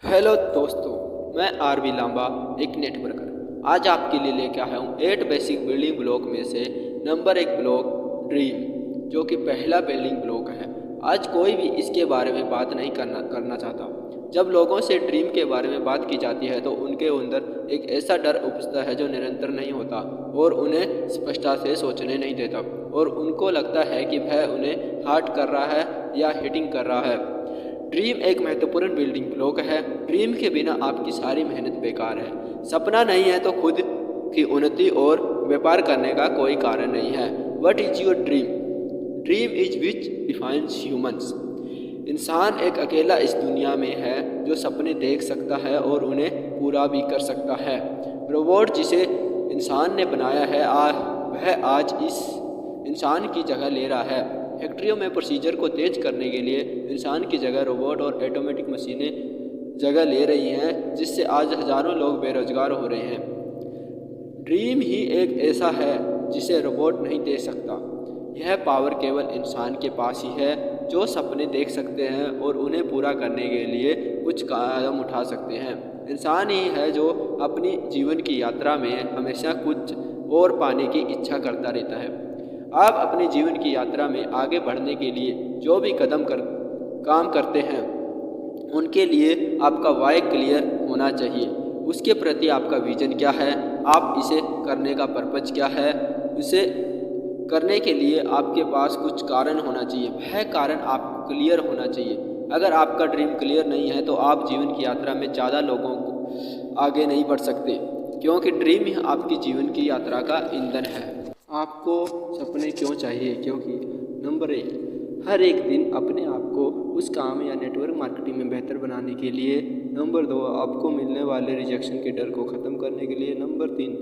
Hello दोस्तों, मैं RV Lamba एक नेटवर्कर। आज आपके लिए लेके आया हूँ 8 बेसिक बिल्डिंग ब्लॉक में से नंबर 1 ब्लॉक ड्रीम, जो कि पहला बिल्डिंग ब्लॉक है। आज कोई भी इसके बारे में बात नहीं करना चाहता। जब लोगों से ड्रीम के बारे में बात की जाती है तो उनके अंदर एक ऐसा डर उपजता है जो निरंतर नहीं होता और उन्हें स्पष्टता से सोचने नहीं देता, और उनको लगता है कि वह उन्हें हार्ट कर रहा है या हिटिंग कर रहा है। ड्रीम एक महत्वपूर्ण बिल्डिंग ब्लॉक है। ड्रीम के बिना आपकी सारी मेहनत बेकार है। सपना नहीं है तो खुद की उन्नति और व्यापार करने का कोई कारण नहीं है। What is your dream? Dream is which defines humans. इंसान एक अकेला इस दुनिया में है जो सपने देख सकता है और उन्हें पूरा भी कर सकता है। रोबोट जिसे इंसान ने बनाया है वह आज इस इंसान की जगह ले रहा है। फैक्ट्रियों में प्रोसीजर को तेज करने के लिए इंसान की जगह रोबोट और ऑटोमेटिक मशीनें जगह ले रही हैं, जिससे आज हजारों लोग बेरोजगार हो रहे हैं। ड्रीम ही एक ऐसा है जिसे रोबोट नहीं दे सकता। यह पावर केवल इंसान के पास ही है जो सपने देख सकते हैं और उन्हें पूरा करने के लिए कुछ कदम उठा सकते हैं। इंसान ही है जो अपनी जीवन की यात्रा में हमेशा कुछ और पाने की इच्छा करता रहता है। आप अपने जीवन की यात्रा में आगे बढ़ने के लिए जो भी काम करते हैं उनके लिए आपका वाई क्लियर होना चाहिए। उसके प्रति आपका विजन क्या है, आप इसे करने का पर्पज क्या है। उसे करने के लिए आपके पास कुछ कारण होना चाहिए, वह कारण आपको क्लियर होना चाहिए। अगर आपका ड्रीम क्लियर नहीं है तो आप जीवन की यात्रा में ज़्यादा लोगों को आगे नहीं बढ़ सकते, क्योंकि ड्रीम ही आपकी जीवन की यात्रा का ईंधन है। आपको सपने क्यों चाहिए? क्योंकि नंबर 1, हर एक दिन अपने आप को उस काम या नेटवर्क मार्केटिंग में बेहतर बनाने के लिए। नंबर 2, आपको मिलने वाले रिजेक्शन के डर को ख़त्म करने के लिए। नंबर 3,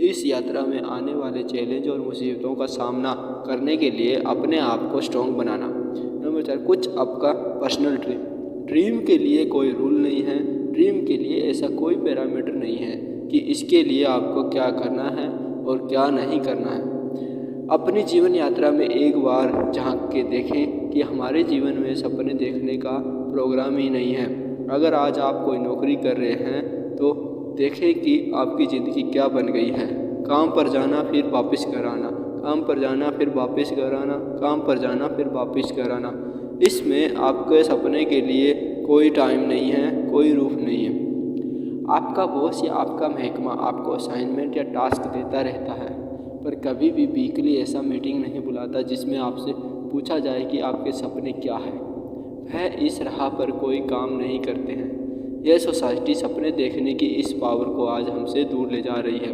इस यात्रा में आने वाले चैलेंज और मुसीबतों का सामना करने के लिए अपने आप को स्ट्रॉन्ग बनाना। नंबर 4, कुछ आपका पर्सनल ड्रीम। ड्रीम के लिए कोई रूल नहीं है, ड्रीम के लिए ऐसा कोई पैरामीटर नहीं है कि इसके लिए आपको क्या करना है और क्या नहीं करना है। अपनी जीवन यात्रा में एक बार झांक के देखें कि हमारे जीवन में सपने देखने का प्रोग्राम ही नहीं है। अगर आज आप कोई नौकरी कर रहे हैं तो देखें कि आपकी ज़िंदगी क्या बन गई है। काम पर जाना फिर वापस घर आना, काम पर जाना फिर वापस घर आना, काम पर जाना फिर वापस घर आना। इसमें आपके सपने के लिए कोई टाइम नहीं है, कोई रूफ नहीं है। आपका बॉस या आपका महकमा आपको असाइनमेंट या टास्क देता रहता है, पर कभी भी वीकली ऐसा मीटिंग नहीं बुलाता जिसमें आपसे पूछा जाए कि आपके सपने क्या हैं। वह इस राह पर कोई काम नहीं करते हैं। यह सोसाइटी सपने देखने की इस पावर को आज हमसे दूर ले जा रही है।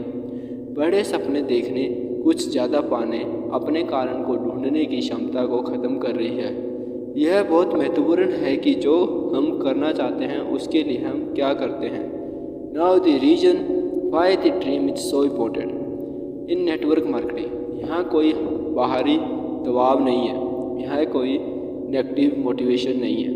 बड़े सपने देखने, कुछ ज़्यादा पाने, अपने कारण को ढूंढने की क्षमता को ख़त्म कर रही है। यह बहुत महत्वपूर्ण है कि जो हम करना चाहते हैं उसके लिए हम क्या करते हैं। Now the reason why the dream is so important in network marketing. यहाँ कोई बाहरी दबाव नहीं है, यहाँ कोई नेगेटिव मोटिवेशन नहीं है।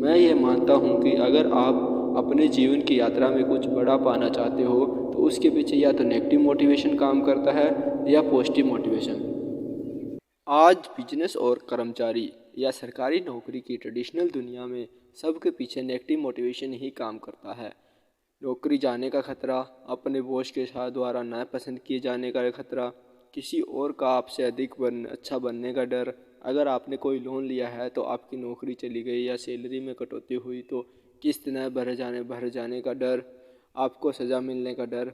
मैं ये मानता हूँ कि अगर आप अपने जीवन की यात्रा में कुछ बड़ा पाना चाहते हो तो उसके पीछे या तो नेगेटिव मोटिवेशन काम करता है या पॉजिटिव मोटिवेशन। आज बिजनेस और कर्मचारी या सरकारी नौकरी की ट्रेडिशनल दुनिया में सबके पीछे नेगेटिव मोटिवेशन ही काम करता है। नौकरी जाने का खतरा, अपने बॉस के साथ द्वारा नापसंद किए जाने का खतरा, किसी और का आपसे अधिक अच्छा बनने का डर। अगर आपने कोई लोन लिया है तो आपकी नौकरी चली गई या सैलरी में कटौती हुई तो किस्त न भर जाने का डर, आपको सज़ा मिलने का डर।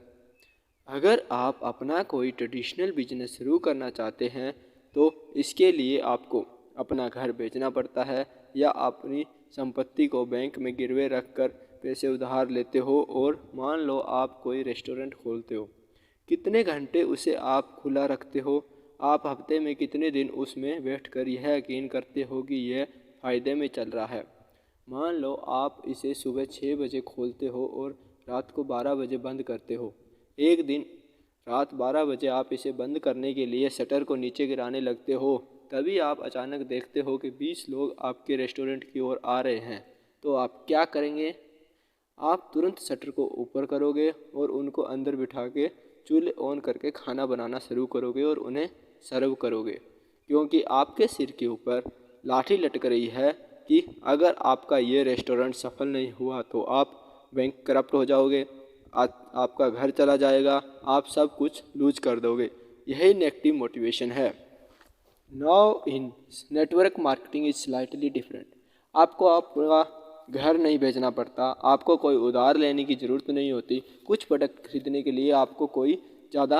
अगर आप अपना कोई ट्रेडिशनल बिजनेस शुरू करना चाहते हैं तो इसके लिए आपको अपना घर बेचना पड़ता है या अपनी संपत्ति को बैंक में गिरवे रखकर पैसे उधार लेते हो। और मान लो आप कोई रेस्टोरेंट खोलते हो, कितने घंटे उसे आप खुला रखते हो, आप हफ्ते में कितने दिन उसमें बैठकर यह यकीन करते हो कि यह फ़ायदे में चल रहा है। मान लो आप इसे सुबह 6 बजे खोलते हो और रात को 12 बजे बंद करते हो। एक दिन रात 12 बजे आप इसे बंद करने के लिए शटर को नीचे गिराने लगते हो, तभी आप अचानक देखते हो कि 20 लोग आपके रेस्टोरेंट की ओर आ रहे हैं। तो आप क्या करेंगे? आप तुरंत शटर को ऊपर करोगे और उनको अंदर बिठा के चूल्हे ऑन करके खाना बनाना शुरू करोगे और उन्हें सर्व करोगे, क्योंकि आपके सिर के ऊपर लाठी लटक रही है कि अगर आपका ये रेस्टोरेंट सफल नहीं हुआ तो आप बैंक करप्ट हो जाओगे, आपका घर चला जाएगा, आप सब कुछ लूज कर दोगे। यही नेगेटिव मोटिवेशन है। Now in network marketing is slightly different. आपको आपका घर नहीं बेचना पड़ता, आपको कोई उधार लेने की ज़रूरत नहीं होती, कुछ प्रोडक्ट खरीदने के लिए आपको कोई ज़्यादा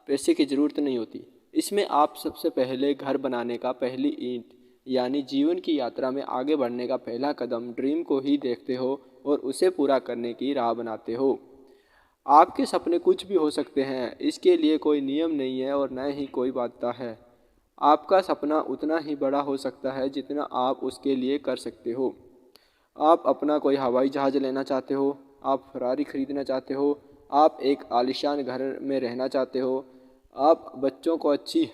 पैसे की ज़रूरत नहीं होती। इसमें आप सबसे पहले घर बनाने का पहली ईंट यानी जीवन की यात्रा में आगे बढ़ने का पहला कदम ड्रीम को ही देखते हो और उसे पूरा करने की राह बनाते हो। आपके सपने कुछ भी हो सकते हैं, इसके लिए कोई नियम नहीं है और न ही कोई बाध्यता है। आपका सपना उतना ही बड़ा हो सकता है जितना आप उसके लिए कर सकते हो। आप अपना कोई हवाई जहाज़ लेना चाहते हो, आप फरारी खरीदना चाहते हो, आप एक आलीशान घर में रहना चाहते हो, आप बच्चों को अच्छी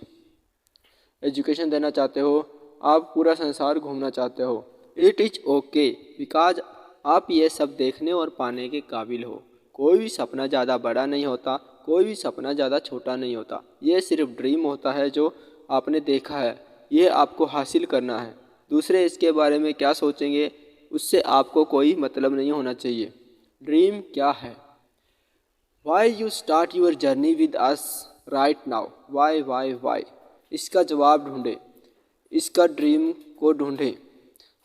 एजुकेशन देना चाहते हो, आप पूरा संसार घूमना चाहते हो। इट इज़ ओके बिकॉज आप ये सब देखने और पाने के काबिल हो। कोई भी सपना ज़्यादा बड़ा नहीं होता, कोई भी सपना ज़्यादा छोटा नहीं होता। ये सिर्फ ड्रीम होता है जो आपने देखा है, ये आपको हासिल करना है। दूसरे इसके बारे में क्या सोचेंगे उससे आपको कोई मतलब नहीं होना चाहिए। ड्रीम क्या है? Why you start your journey with us right now? Why? इसका जवाब ढूंढें, इसका ड्रीम को ढूंढें।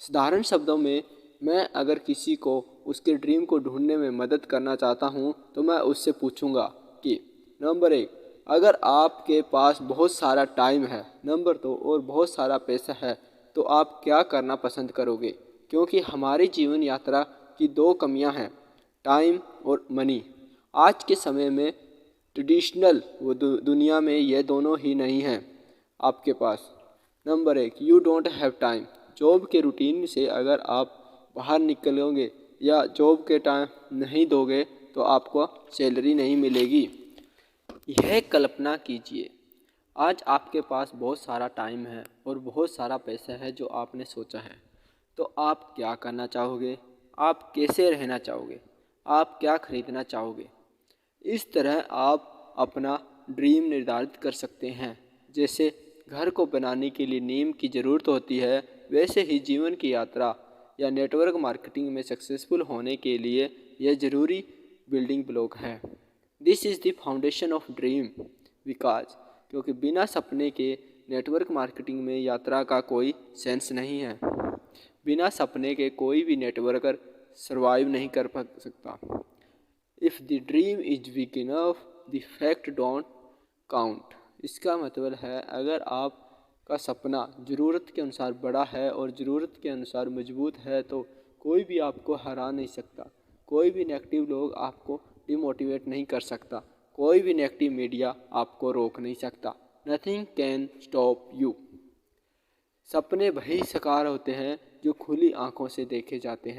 साधारण शब्दों में मैं अगर किसी को उसके ड्रीम को ढूंढने में मदद करना चाहता हूँ तो मैं उससे पूछूंगा कि नंबर 1, अगर आपके पास बहुत सारा टाइम है, नंबर 2 और बहुत सारा पैसा है तो आप क्या करना पसंद करोगे? क्योंकि हमारी जीवन यात्रा की दो कमियां हैं, टाइम और मनी। आज के समय में ट्रेडिशनल दुनिया में ये दोनों ही नहीं हैं आपके पास। Number 1, you don't have time. Job के रूटीन से अगर आप बाहर निकलोगे या जॉब के टाइम नहीं दोगे तो आपको सैलरी नहीं मिलेगी। यह कल्पना कीजिए, आज आपके पास बहुत सारा टाइम है और बहुत सारा पैसा है जो आपने सोचा है, तो आप क्या करना चाहोगे? आप कैसे रहना चाहोगे? आप क्या खरीदना चाहोगे? इस तरह आप अपना ड्रीम निर्धारित कर सकते हैं। जैसे घर को बनाने के लिए नींव की ज़रूरत होती है, वैसे ही जीवन की यात्रा या नेटवर्क मार्केटिंग में सक्सेसफुल होने के लिए यह ज़रूरी बिल्डिंग ब्लॉक है। This is the foundation of dream because क्योंकि बिना सपने के नेटवर्क मार्केटिंग में यात्रा का कोई सेंस नहीं है। बिना सपने के कोई भी नेटवर्कर सर्वाइव नहीं कर सकता। If the dream is big enough the fact don't count. इसका मतलब है अगर आपका सपना ज़रूरत के अनुसार बड़ा है और ज़रूरत के अनुसार मजबूत है तो कोई भी आपको हरा नहीं सकता। कोई भी नेगेटिव लोग आपको डिमोटिवेट नहीं कर सकता। कोई भी नेगेटिव मीडिया आपको रोक नहीं सकता। Nothing can stop you. सपने वही साकार होते हैं जो खुली आंखों से देखे जाते हैं।